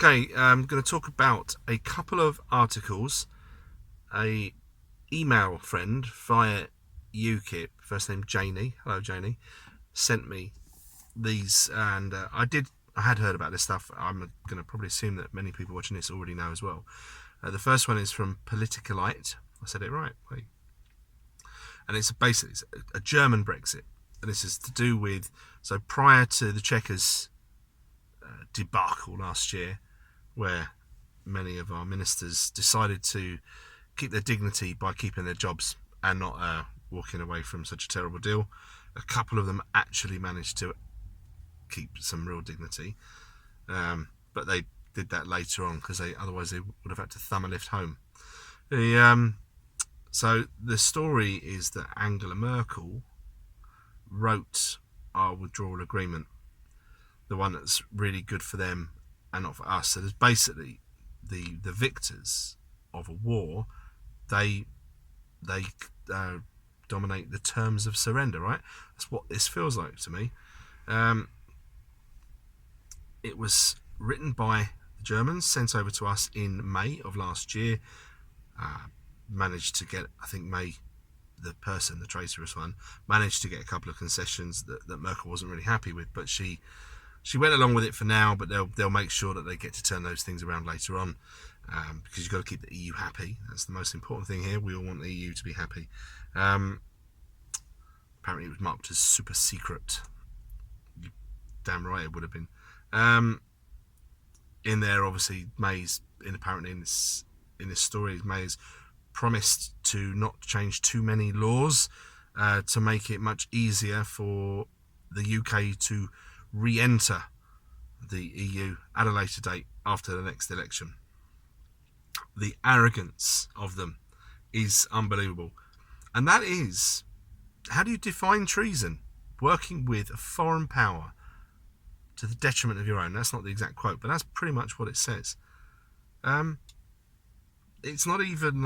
Okay, I'm going to talk about a couple of articles. A email friend via UKIP, first name Janie, hello Janie, sent me these, and I had heard about this stuff. I'm going to probably assume that many people watching this already know as well. The first one is from Politicalite. I said it right, wait. And it's basically a German Brexit, and this is to do with, so prior to the Chequers debacle last year, where many of our ministers decided to keep their dignity by keeping their jobs and not walking away from such a terrible deal. A couple of them actually managed to keep some real dignity, but they did that later on because otherwise they would have had to thumb a lift home. So the story is that Angela Merkel wrote our withdrawal agreement, the one that's really good for them and not for us. So there's basically the victors of a war, they dominate the terms of surrender, right? That's what this feels like to me. It was written by the Germans, sent over to us in May of last year. Managed to get, I think May, the traitorous one, managed to get a couple of concessions that Merkel wasn't really happy with, but she went along with it for now, but they'll make sure that they get to turn those things around later on, because you've got to keep the EU happy. That's the most important thing here. We all want the EU to be happy. Apparently it was marked as super secret. Damn right it would have been. In there, obviously, apparently in this story, May's promised to not change too many laws to make it much easier for the UK to re-enter the EU at a later date after the next election. The arrogance of them is unbelievable. And that is, how do you define treason? Working with a foreign power to the detriment of your own. That's not the exact quote, but that's pretty much what it says. It's not even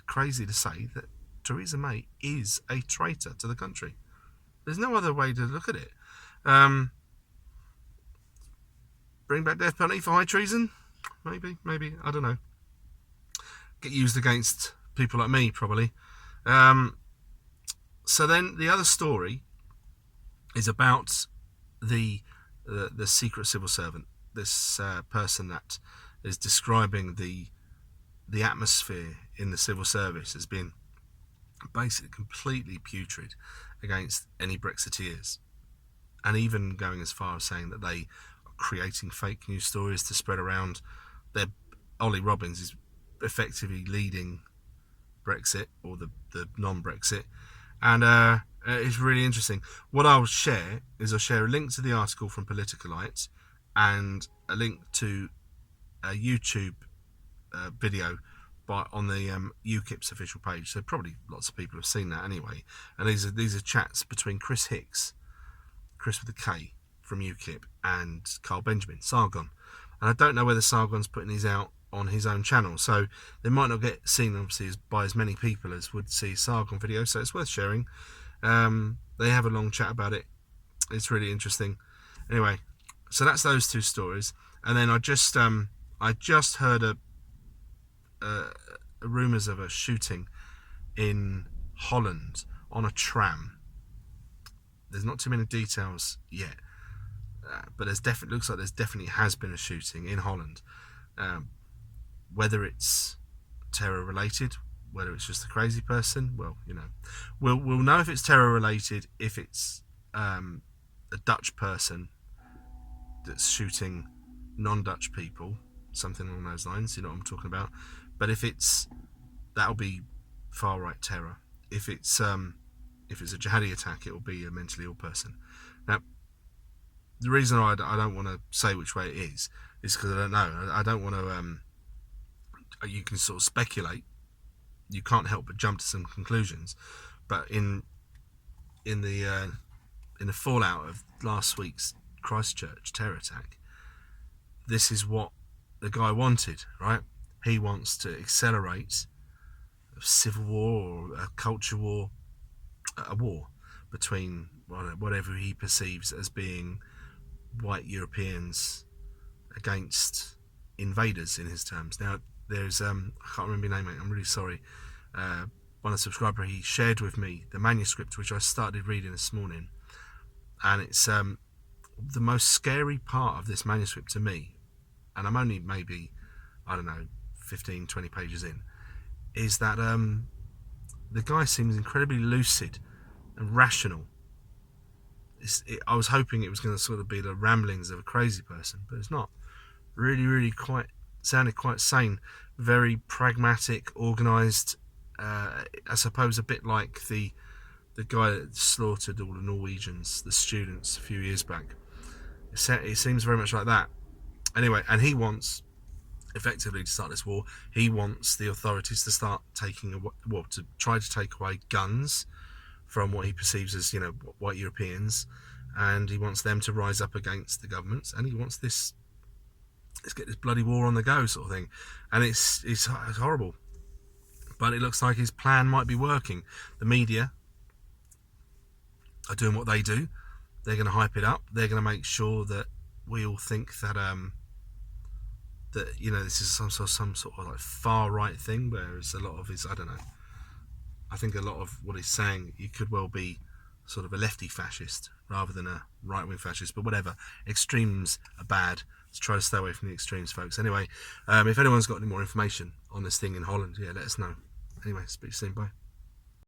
crazy to say that Theresa May is a traitor to the country. There's no other way to look at it. Bring back death penalty for high treason? Maybe, I don't know. Get used against people like me, probably. So then the other story is about the secret civil servant, this person that is describing the atmosphere in the civil service as being basically completely putrid against any Brexiteers, and even going as far as saying that they are creating fake news stories to spread around. Ollie Robbins is effectively leading Brexit, or the non-Brexit, and it's really interesting. What I'll share is a link to the article from Politicalite and a link to a YouTube video on the UKIP's official page. So probably lots of people have seen that anyway. And these are chats between Chris Hicks, Chris with a K, from UKIP, and Carl Benjamin, Sargon. And I don't know whether Sargon's putting these out on his own channel, so they might not get seen obviously by as many people as would see Sargon videos, so it's worth sharing. They have a long chat about it. It's really interesting. Anyway, so that's those two stories. And then I just heard rumours of a shooting in Holland on a tram. There's not too many details yet, but looks like there's definitely has been a shooting in Holland. Whether it's terror related, whether it's just a crazy person, well, we'll know if it's terror related if it's a Dutch person that's shooting non-Dutch people, something along those lines. You know what I'm talking about. But that'll be far right terror. If it's a jihadi attack, it will be a mentally ill person. Now, the reason I don't want to say which way it is because I don't know. I don't want to. You can sort of speculate. You can't help but jump to some conclusions. But in the fallout of last week's Christchurch terror attack, this is what the guy wanted, right? He wants to accelerate a civil war or a culture war, a war between whatever he perceives as being white Europeans against invaders, in his terms. Now, there's I can't remember your name, mate. I'm really sorry. One of the subscriber, he shared with me the manuscript which I started reading this morning, and it's the most scary part of this manuscript to me, and I'm only maybe, I don't know, 15, 20 pages in, is that the guy seems incredibly lucid and rational. I was hoping it was going to sort of be the ramblings of a crazy person, but it's not. Really sounded quite sane, very pragmatic, organised. I suppose a bit like the guy that slaughtered all the Norwegians, the students, a few years back. It seems very much like that. Anyway, and he wants, effectively, to start this war, he wants the authorities to start to try to take away guns from what he perceives as, white Europeans, and he wants them to rise up against the governments, and he wants let's get this bloody war on the go sort of thing. And it's horrible, but it looks like his plan might be working. The media are doing what they do. They're going to hype it up. They're going to make sure that we all think that this is some sort of like far right thing, whereas a lot of his, I don't know, I think a lot of what he's saying, you could well be sort of a lefty fascist rather than a right-wing fascist, but whatever. Extremes are bad. Let's try to stay away from the extremes, folks. Anyway, if anyone's got any more information on this thing in Holland, let us know. Anyway, speak soon. Bye.